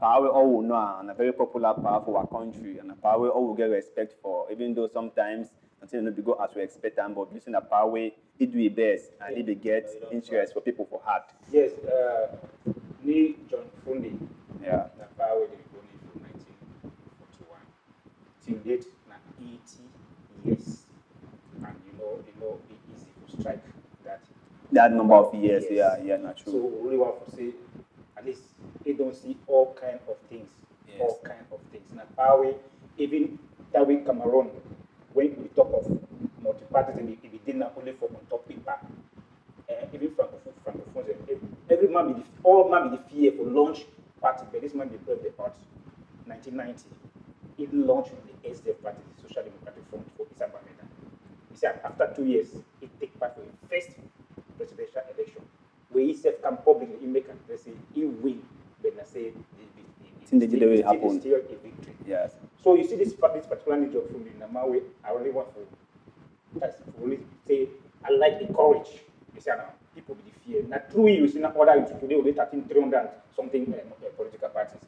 power all will know and a very popular power for our country and a power all will get respect for, even though sometimes until not be go as we expect them, but using a power it do it best and it get interest for people for heart. Yes, me John Fundi. Yeah. The power they go from 1941. Till date na 80 years. And you know it easy to strike that number of years. Yeah, not true. So we really want to say at least they don't see all kind of things. Yes. All kind of things. Now power even that way Cameroon, when we talk of multi-parties, it did not only for on top paper. Even francophones, every man all man be the fear for launch party, but this man be the part 1990. It launched the SDF party, the Social Democratic Front for Issa Bameda. You see, after 2 years, it take part in the first presidential election. Where he self come publicly, he make they say he win, but I say it's still a victory. Yes. So you see this particular nature from me, Namawe, I really want to really say I like the courage. You see now people with the fear. Now true you see now other youth today only 300 something political parties.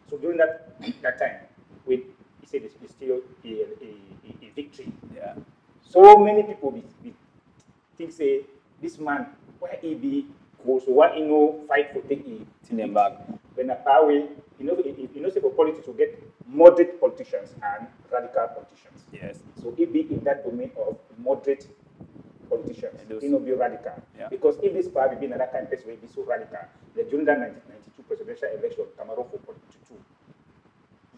So during that time, he said it's still a victory. Yeah. So many people think say this man why he be cool, so why he no fight for taking them back. When a power, say for politics we get moderate politicians and radical politicians. Yes. So he be in that domain of moderate politicians. He no be radical. Yeah. Because if this power be another kind of person will be so radical, the during that 1992 presidential election, Cameroon for 42.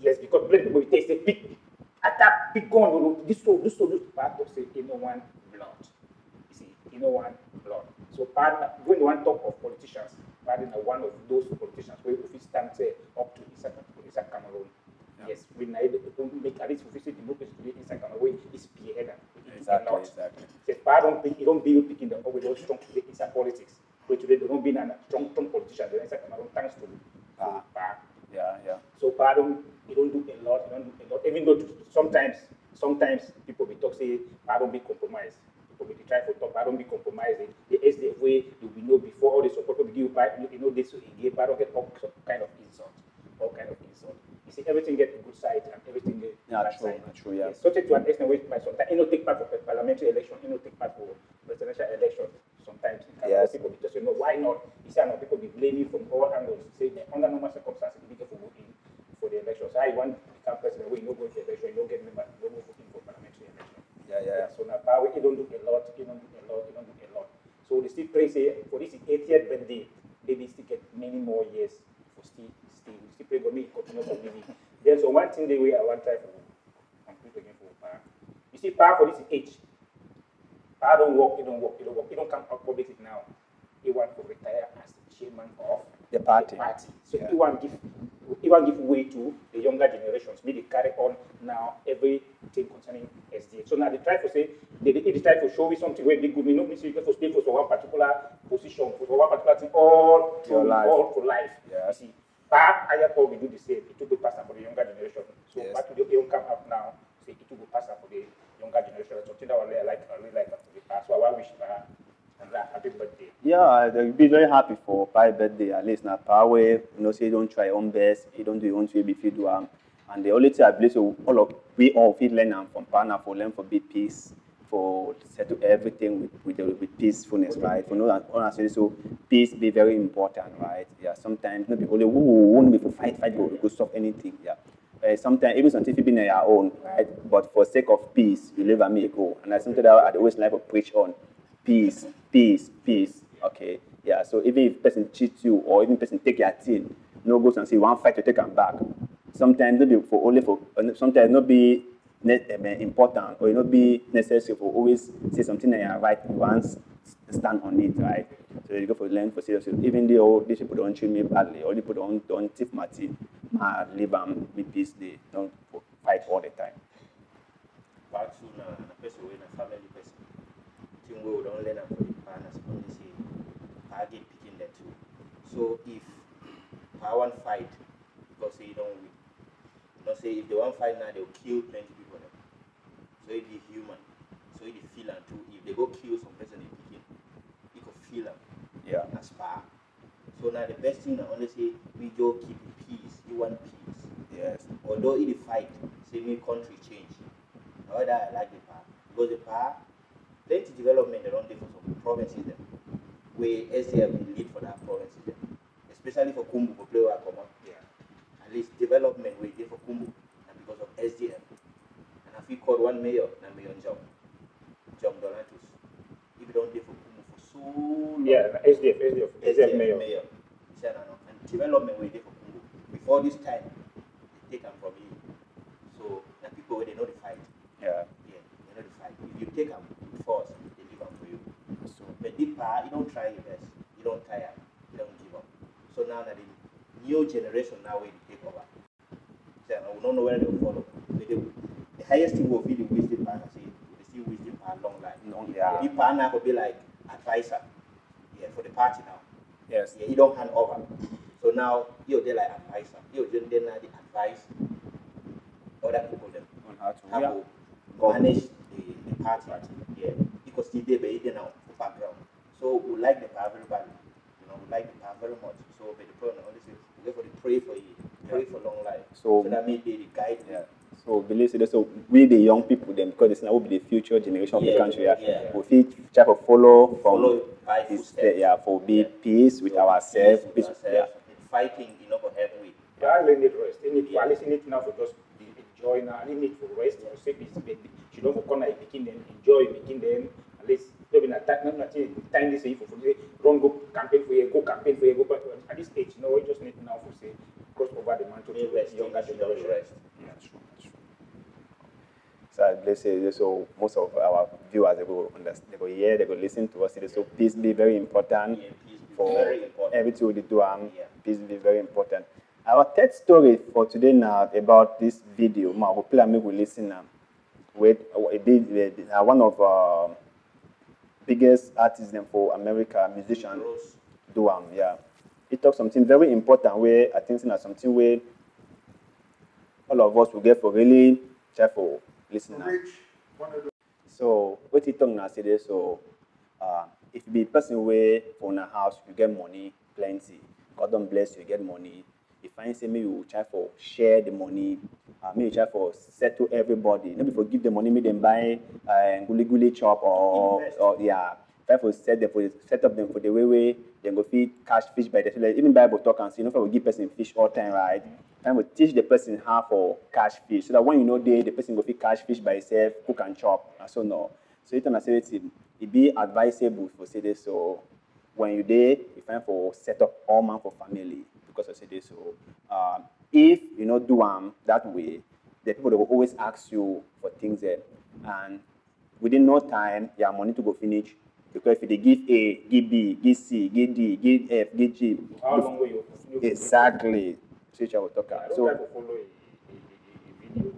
Yes, because plenty people they say pick attack, pick gun, this part of say in no one blood. You see, in no one blood. So when you want to talk of politicians, Pardon one of those politicians where we stand up to Issa Cameroon. Yeah. Yes, we need to make at least we visit democracy today in Cameroon is spearheaded. Exactly. Say pardon you don't be picking the we don't strong today in politics. But today they don't be a strong politician in Cameroon thanks to Yeah. So pardon, you don't do a lot, even though sometimes people be talk say pardon be compromised. People be try to talk, pardon be compromising. The SDF way we know before all the support we give this again, pardon get all kind of insult. You see everything get a good side and everything get bad side. True, yeah. So to an extent where sometimes take part for parliamentary election, take part for presidential election sometimes. Yes. People be just why not? You see people be blaming from all angles, say under normal circumstances you get for voting for the election. So I want to become president where you don't go to election, you don't get member, you don't go voting for parliamentary election. Yeah. So now power you don't do a lot. So they still pray say for this 80th birthday, maybe still get many more years for still pray for me continue to live. Then so one thing the way I want to try to complete again for power. You see power for this age. Power don't work, it don't come out public now. He want to retire as the chairman of the party. So he want give way to the younger generations. Maybe they carry on now everything concerning SDA. So now they try to say they try to show me something where they go. Me not need to stay for one particular position, for one particular thing all for life. Yeah. You see, but higher power will do the same. It will be passed for the younger generation. So back to the young come up now. Say it will be passed for the younger generation. Something that I really like to be passed. So I wish happy birthday. Yeah, they'll be very happy for Pi birthday. At least now, Power, say you don't try your own best, you don't do your own way if you do and the only thing I believe so we all feel learn from partner for learn for big peace, for settle everything with peacefulness, right? For no honestly, so peace be very important, right? Yeah, sometimes not be only who won't be for fight go stop anything. Yeah. Sometimes even something be in your own, right? But for sake of peace, you live and make go. And that's something that I always like to preach on. Peace. Okay. Yeah. So even if person cheats you or even person take your thing, no goes and say one fight to take them back. Sometimes not be sometimes not be important or not be necessary for always say something that you right once stand on it, right? So you go for learn for seriously. Even though these people don't treat me badly or people don't tip my team, I leave them with peace. They don't fight all the time. Part two na person wey na family person. Thing we don't learn for the partners only say target picking the two. So if I want fight because say you don't win. Say if they want fight now they'll kill plenty people then. So it is human. So it is feel and too. If they go kill some person they picking, you could feel them. Yeah. As far. So now the best thing I only say we go keep peace. you want peace. Yes. Although it fight, say me country change. However, I like the power because the power, plenty development around there for some provinces them, where SDF will lead for that provinces them, especially for Kumbu for play work come on. Yeah. At least development we did for Kumbu, and because of SDF. And if we call one mayor, and Mayor John Donatus, if you don't do for Kumbu for so long. Yeah, SDF mayor. And development we did for Kumbu. Before this time, they take them from you. So the people where they know the fight. Yeah. Yeah, they know the fight. If you take them force, they leave them for you. So But deep power, you don't try your best. You don't tire. You don't give up. So now that the new generation now will take over. So I don't know where they will follow. But the highest thing will be the wisdom power. Say they see wisdom power long life. yeah. Deep power now will be like advisor. Yeah, for the party now. Yes. Yeah, you don't hand over. So now you're there like advisor. You're then now the advice other people them On how to. how Yeah. to manage the party. Yeah, because the day by now for background. So we like the power very badly. You know, we like the power very much. So but the problem only say we go for the pray for you, pray for long life. So- So that means they guide you. Yeah. So believe it. So we the young people then because it's now will be the future generation of the Yeah, country. Yeah. yeah. We fit try to follow Follow from by his footsteps. yeah for be Yeah. peace with So ourselves. peace with ourselves. Yeah. And fighting, you know, for help with. You only need rest. You need Yeah. at least you need now for just enjoy now. You need for rest. For say this baby. She don't for corner making them enjoy making them. At least maybe not time this say for say run go campaign for you, go campaign for you, go. But at this age, no, we just need now for say cross over the mantle to Rest, younger you don't generation. rest. Yeah, true. So let's say so most of our viewers they go understand, they go hear, they go listen to us. So peace be very important Yeah, peace be for very important. everything we do. Yeah. Peace be very important. Our third story for today now about this video. Ma, we play and make we listen now. With one of biggest artists them for America, musician Rose. Duam. Yeah, he talks something very important where I think it's something where all of us will get for really try for listen now. So what he talk now say this, so if you be person where for a house you get money plenty, God don't bless you, you get money. If I say me you try for share the money, me you try for settle everybody. Not before give the money, me them buy guli guli chop Invest. or yeah. Try for set up them for the way then go feed catch fish by the like, even Bible talk and say you know if I will give person fish all time, right? And we teach the person how for catch fish so that when you know the person go feed catch fish by itself, cook and chop. And so no. So it say it be advisable for say this so when you there, you find for set up all man for family because I say this so if you know do that way, the people that will always ask you for things there and within no time your money to go finish because if they give A, give B, give C, give D, give F, give G. How long will you? Exactly. So I will talk Yeah, I about. don't try So to follow a video.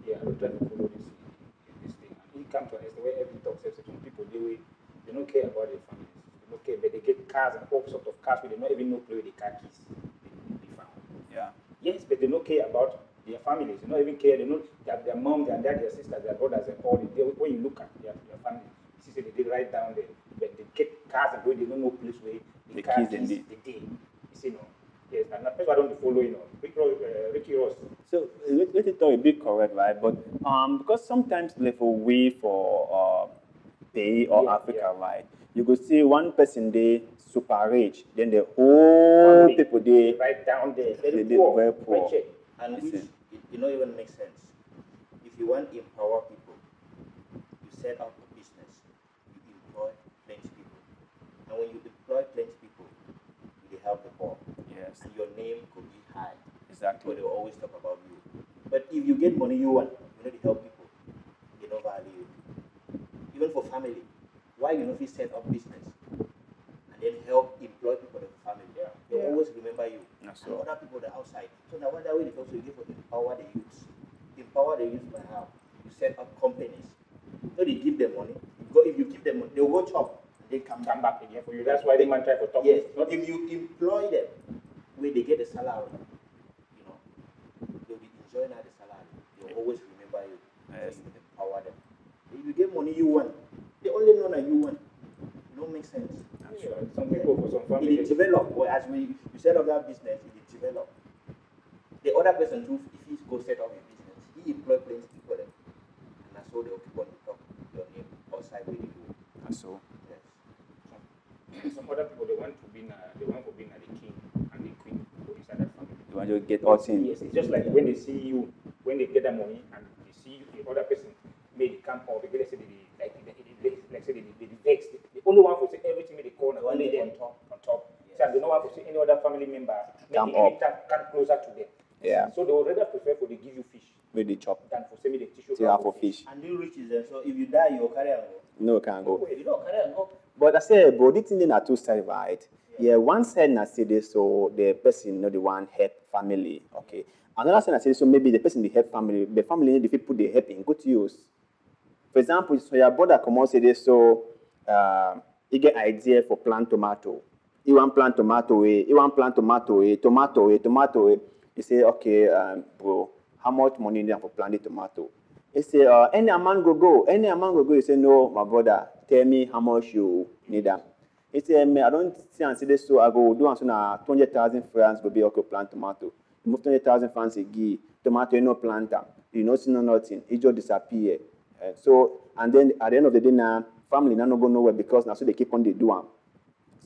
Yeah, I don't try to follow this thing. And it comes to the way every talk says some people they don't care about their families. They don't care, but they get cars and all sorts of cars where they don't even know play with the car keys. They found. yeah. Yes, but they don't care about their families. They don't even care. They know that their mom, their dad, their sisters, their brothers, and all. When you look at their family, you see they did write down there. But they get cars and where they don't know place where The car keys keys indeed. the day. You see, no. Yes, and that's why I don't follow, Ricky Ross. So let it talk a bit correct, right? But because sometimes like for we for pay or Yeah, Africa, yeah. right? You could see one person they super rich, then the whole Family, people they right down there, very they poor, very poor. wretched. And which Listen. it don't even make sense. If you want to empower people, you set up a business, you employ plenty people. And when you employ plenty people, you help the poor. Yes, And your name could be high. exactly. But they will always talk about you. But if you get money you want, you know to help people, they don't value you. Even for family, why you know if you set up business and then help employ people in the family? Yeah. They Yeah. always remember you. That's And so. other people that outside. So now that way they also give to empower the youth. Empower the youth by how? You set up companies. So they give them money. If you give them money, they'll go chop and they come Come back. back again for you. That's why the man try to talk. Yes. Not If you employ them where they get the salary, you know, they'll be enjoying the salary. They'll always remember you. Yes. So you empower them. If you get money you want, they only know that you want. It don't make sense. yeah, some people for some It families. is develop. Or as you set up that business, it is develop. the other person too, if he go set up a business, he employ plenty people there. And that's how they'll keep on the top your name outside where they do. And so Yes. Some other people they want for being the king and the queen for inside that family. you want to get all in. Yes, it's just like when they see you, when they get that money and they see you, the other person made the camp or they get say they vex. The only one who say everything they call and only them on top. Yes. So they don't want to see any other family member Come maybe any time come closer to them. Yeah. So they would rather prefer for they give you fish With the chop. than for say me they teach you To have for fish. And you riches them, so if you die, you'll carry and go. No, can go. You don't carry and go. But I say, but this thing are two sides, right? Yeah, one side na say this, so the person not the one help family, okay. Another side na say so maybe the person the help family, the family need to put the help in good use. For example, so your brother come out say this, so he get idea for plant tomato. He want plant tomato, he want plant tomato, tomato. He say, okay, bro, how much money you need for plant the tomato? He say, any amount go. He say, no, my brother, tell me how much you need them. He say, I don't see and see this, so I go do and so now 200,000 francs go be okay plant tomato. You move 200,000 francs a give tomato, you no plant them. You no see no nothing. It just disappear. So and then at the end of the day now, family now no go nowhere because now so they keep on they do them.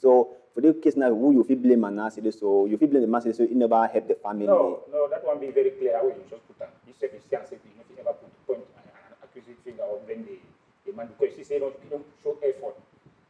So for this case now, who you feel blame and now say this, so you feel blame the man say so he never help the family. No, that one be very clear how you just put them. You said you see and say you never put point and accusing finger or blame the man because you say you don't show effort.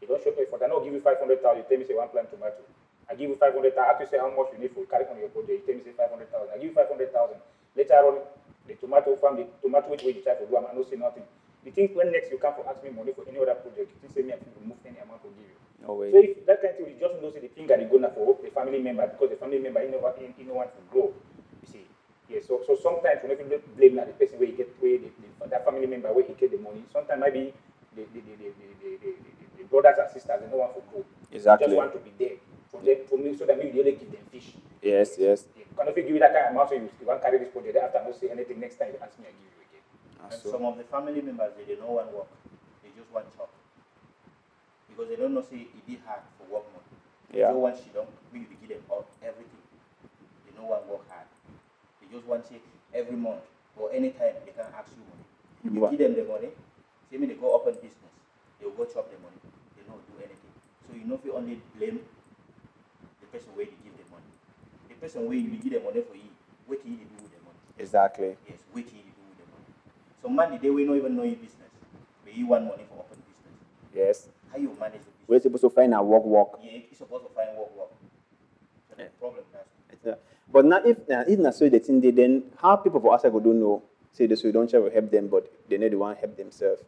You don't show effort. I don't give you 500,000, you tell me say one plant tomato. I give you 500,000, I have to say how much you need for carry on your project, you tell me say 500,000. I give you 500,000. Later on, the tomato farm, the tomato which way you try to do, I don't say nothing. You think when next you come for ask me money for any other project, you think say me I can remove any amount to give you. No way. So if that kind of thing, you just know say the finger they go now for the family member because the family member he no want to grow. You see. Yeah, so sometimes when you blame that the person where you get that family member where he get the money, sometimes maybe the brothers and sisters they don't want to grow. Exactly. They just want to be there for me so that maybe you only give them fish. Yes. Yeah. Kind of give you that kind of amount so you want to carry this project after not say anything next time you ask me I give you again. And some of the family members they don't want work. They just want chop. Because they don't know say it be hard for work money. Yeah. They don't want she don't we give them all everything. They don't want work hard. They just want say every month or anytime they can ask you money. You give them the money, say me they go open business, they will go chop the money. They don't do anything. So you know if you only blame the person where you give the money. The person where you give the money for you, what you do with the money. Exactly. Yes, what you do with the money. So man, they will not even know your business. But you want money for open business. Yes. How you manage the business? We're supposed to find a work. Yeah, you're supposed to find work. So the problem that's But now if not so the thing they then how people for us go don't know say this we don't try to help them but they need to want help themselves.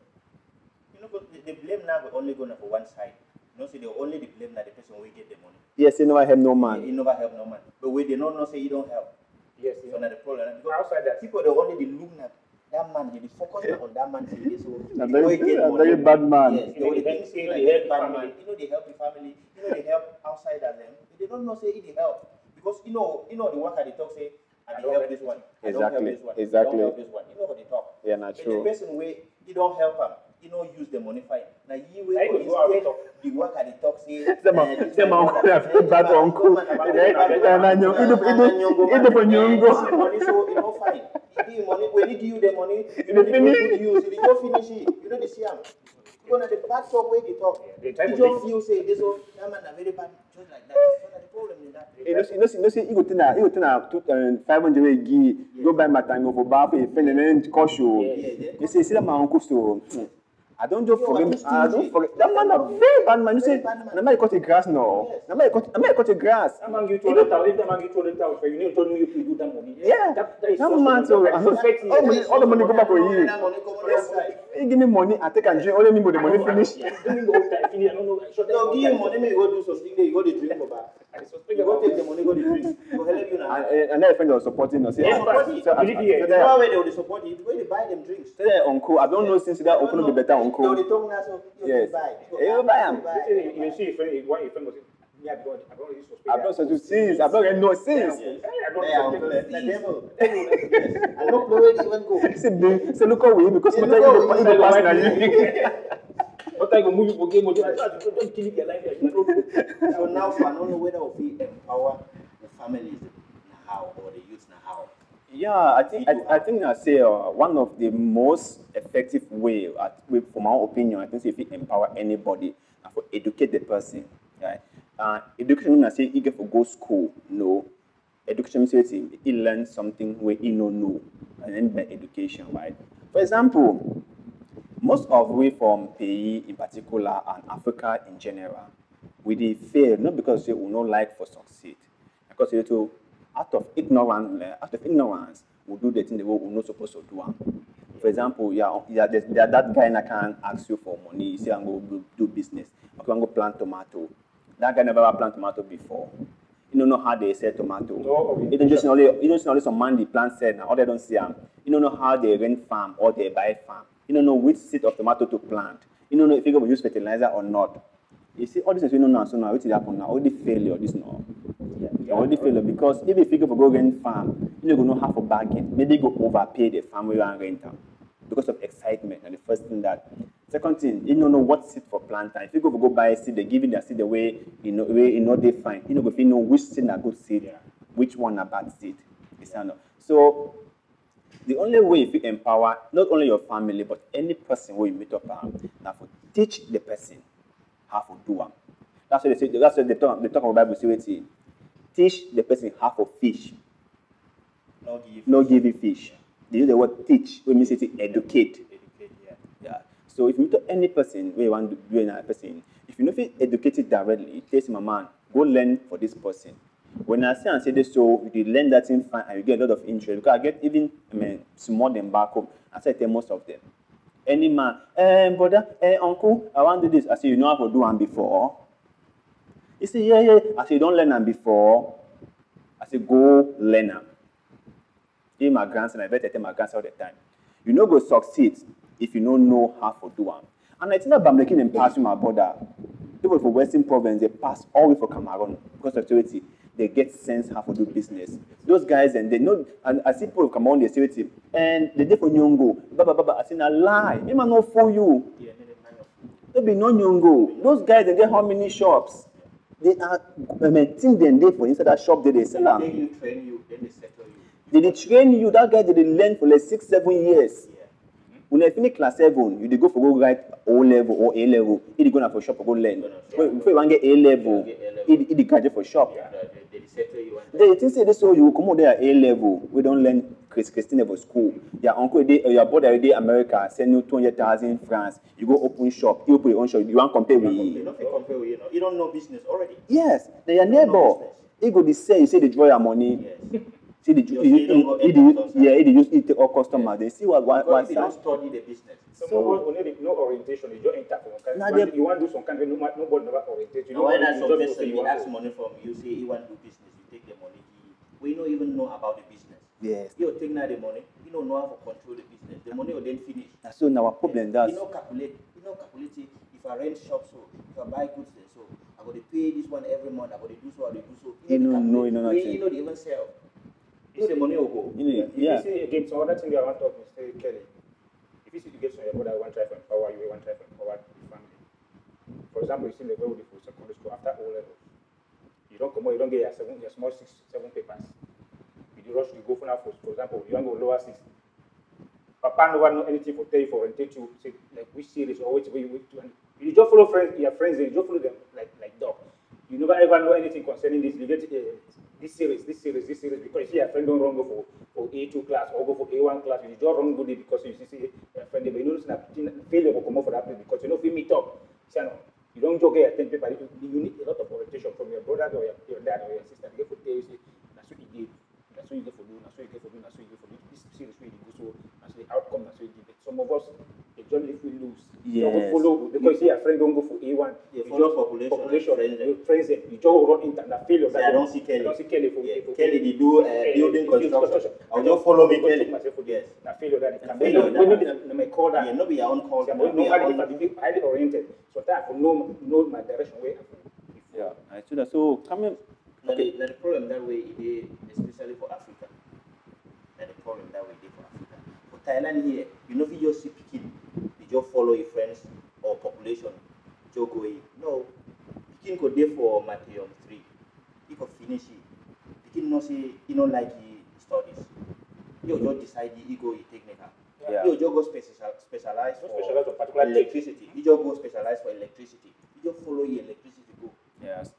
you know, but the blame now will only go for one side. You know, so they only the blame that the person will get the money. Yes, you never help no man. You never help no man. But when they don't know say you don't help. Yes, So now the problem because outside that people they only they look at that man, they focus on that man till so A very bad man. Yes, they only think say they like help bad the man. You know they help the family. You know they help outside of them. They don't know say it help because you know the work that they talk say I don't help this one. I don't help this one. Exactly. I don't help this one. You know what they talk. Yeah, not And true. the person where you don't help him, you don't use the money fine. Now you will Now you go out and instead talk. the work that they talk say. Them uncle have bad uncle. It for nyongo. Money so you know fine. You give money when you give you the money, you know the good use. You don't finish it. You know the sham. You know the bad talk where they talk. they try You to just feel say this one that man are very bad just like that. So the problem is that. You know, say you go to 500 way give go buy matango for bar for a friend and then cost you. You see that my uncle so. I don't just forget. I don't forget. That man a very bad man. You say, "I'm not cut the grass now. I'm not cut the grass." that man give 200,000, if that man give 200,000, you need to know you to do that money. Yeah. That is That so man so all the money go back for you. That money come on your side. He give me money, I take and drink. Only me with the money finish. Doing the whole time, finish, I don't know. No, give you money, maybe you go do something there, you go to drink for back. You go take the money, go to drink. Go help you now. And then friend was supporting us. Yes, but You know where they will support you, where they buy them drinks. So that uncle, I don't know since that uncle will be better No, uncle. they talk now, so you Yes. buy. You buy them. You see, one your friend was me, I don't really suspect. I don't know since. I don't know since. I don't Yeah, suspect. uncle, the devil. I don't know where they even go. Say look away because Yeah, what look I away. go pass na you. What I go move you for game, don't kill your life. So now, so I don't know whether we empower the families now or the youth now. Yeah, I think I say one of the most effective from our opinion, I think if you empower anybody and for educate the person, right? Education when I say you get for go school, no. Education means he learn something where he no know, and then by education, right? For example, most of we from PE in particular and Africa in general, we dey fail not because say we no like for succeed, because say to out of ignorance, we do the thing the way we not supposed to do am. For example, there's that guy that can ask you for money. You say I'm going to do business. Okay, I'm going to plant tomato. That guy never plant tomato before. You don't know how they sell tomato. No, You don't just know some man the plant said now. All they don't see them. You don't know how they rent farm or they buy farm. You don't know which seed of tomato to plant. You don't know if you're going to use fertilizer or not. You see, all this is we don't know. So now, what will happen now? All the failure, this now. Yeah. Already failure because if you figure for go rent farm, you don't know how to bargain. Maybe go overpay the farm where you are renting because of excitement. And the first thing that. Second thing, you don't know what seed for planter. If you go buy a seed, they give you the seed the way they find. You know if you know which seed a good seed, which one a bad seed. So the only way if you empower not only your family but any person where you meet up now for teach the person how to do them. That's what they say. That's what they talk about Bible. Say teach the person how to fish. No give you fish. They use the word teach, which means to educate. Yeah. So if you meet any person where you want to do another person, if you know if you educate it directly, tell my man, go learn for this person. When I say and say this, so you learn that thing fine and you get a lot of interest. Because I get even small than back home. I say tell most of them. Any man, brother, uncle, I want to do this. I say you know how to do one before. He say yeah. I say you don't learn them before. I say go learn them. Give my grandson, I better tell my grandson all the time. You know go succeed if you don't know how to do them. And I think that by making them pass with my brother, people for Western province, they pass all the way for Cameroon because of security. They get sense how to do business. Those guys, and they know, and I see people come on the security, and they did for Nyongo. I say, a lie. They might not fool you. There be no Nyongo. Those guys, they get how many shops? They are, think they for inside that shop, they sell them. They train you, then they settle you. They train you. That guy, they learn for like 6-7 years. When you finish class 7, you go for go write O level or A level. You go for shop or go learn. Before you want to get A level, you graduate for shop. They think say this so you come out there A level. We don't learn Christian level school. Your uncle, your brother, America send you 200,000 francs. You go open shop. You open your own shop. You want to compare with you? Don't compare with you. You don't know business already. Yes, they are neighbor. You go to say you say they draw your money. Yes. See the use all customers. They see what they don't study the business. So we need no orientation. You don't enter from country. You want to do some country. Nobody never orientate you. When that's some person you ask money from, you say you want to do business. You take the money. We don't even know about the business. Yes. You take now the money. You don't know how to control the business. The money will then finish. So now our problem that's you know calculate it. If I rent shop so, if I buy goods then so, I got to pay this one every month. I got to do so. You know nothing. You know they even sell. You say money will go. If you see again, some other thing I want to talk is Kelly. If you see you get some your brother, one try to empower you, one try to empower the family. For example, you see the way with the secondary school after O levels. You don't come out, you don't get your small 6-7 papers. You rush, you go for now, for example, you want to go lower 6. Papa never know anything for tell you, for orientate you, say like which series or which way you and you just follow your friends, you just follow them like dog. You never ever know anything concerning this. You get this series, because you see your friend don't run go for A2 class or go for A1 class, you just run good because you see your friend, but you know that failure will come up for that place because you know if you meet up, you don't just get your 10 paper, you need a lot of orientation from your brother or your dad or your sister. You get for tell you say, that's what you did, that's what you get for do, that's what you get for do, that's what you get for do. This series where you go so that's the outcome, that's what you get. Some of us, they just if we lose. Yes. You follow because you see your friend don't go for A1. You follow population you friends them. You just run into that failure. I don't see Kelly. I don't see Kelly for Kelly, they do building construction. I'll just follow me, Kelly. Yes. That failure that it can be. Failure Maybe call that. Yeah, not be your own call. Nobody be highly oriented. So that I know my direction where. Yeah, I see that. So coming. Okay. The problem that way it is, especially for Africa. The problem that way is for Africa. For Thailand here, you know if you just see Peking, you just follow your friends or population. Just go in. No, Peking could there for Matthew 3. He could finish it. Peking not say he don't like his studies. You just decide you go technical. Yeah. You just go specialize for particular electricity. You just go specialize for electricity. You just follow your electricity go. Yes.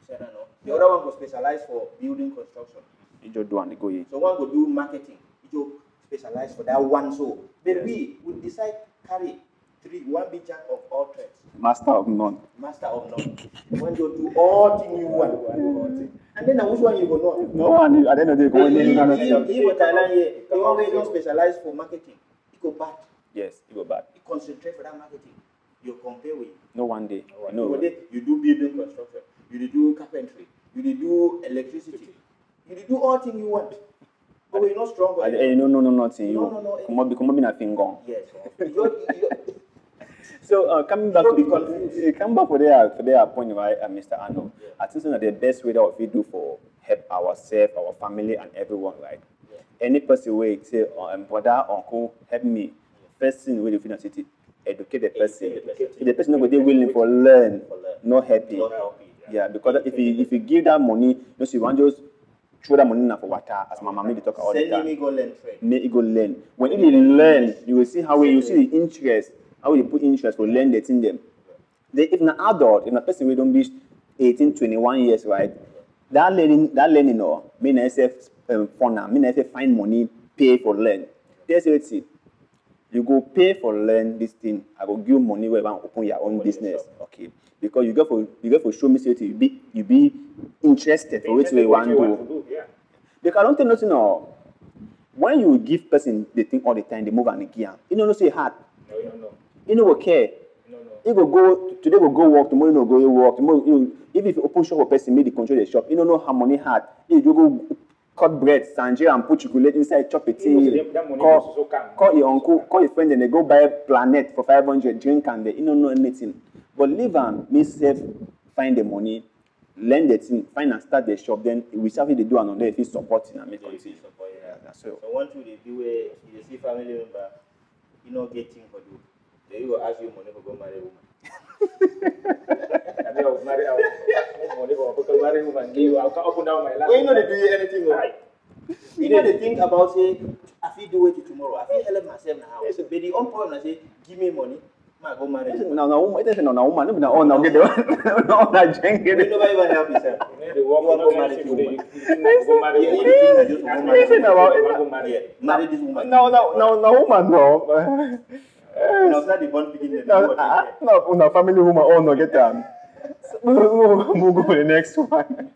So, I don't know. The other one go specialize for building construction. You just do and go in. So one go do marketing. You just specialize for that one. So then Yes. we would decide carry one big jack of all trades. Master of none. Master of none. When you do all thing you want. And then which one you go know? No one at the end of the day go in. If for Thailand here, the one where you don't specialize for marketing, you go bad. Yes, you go back. You concentrate for that marketing. You compare with No one day. no. You do building construction, you do carpentry, you do electricity, you do all things you want. But you're not strong. No, nothing. No. Come on, nothing gone. Yes. So coming back for their point, right, Mr. Arnold. Yeah. I think that the best way that we do for help ourselves, our family, and everyone, right? Yeah. Any person way say, brother, uncle, help me. First thing we do in the city, educate the person. If the person not willing for learn, not happy. Yeah, because if you give that money, you know, so you want just throw that money for water, as my mama talk all the time. Send him go learn trade. Make it go learn. When you learn, you will see how you see the interest. How you put interest for learn the thing them. Then if an adult, if a person we don't be 18, 21 years, right? That learning or mean I say fun now, mean I say find money, pay for learn. That's it. You go pay for learn this thing. I go give you money where you want to open your own business. Okay. Because you go for show me say you be interested for what you want to do. Yeah. Because I don't think nothing no. When you give person the thing all the time, they move and they gear. You know, no say hard. No. You know okay. No. You go today go work, tomorrow you go work, tomorrow if you open shop for person, make the control the shop, you don't know how money hard. You go cut bread, sanjay and put chocolate inside, chop it. Call your uncle, call your friend, and they go buy Planet for 500, drink and they you don't know anything. But leave and me self find the money, learn the thing, find and start the shop, then we see how they do another if he's supporting and make continue. Yeah, that's all. So one thing they do you see family member, you know getting for do. They will ask you money for go marry woman. I will marry money for marry woman. I'll open down my life. Well, you know they do anything right. You know they think about say, I feel do it tomorrow. I feel help myself now. But the own point I say, give me money. I go marry. No, woman. It isn't no woman. No, get the no that drink. You never even help yourself. You want to marry today. Marry this woman. No, woman, no. Now start the bond beginning. No, family woman. Oh no, get them. We'll go to the next one.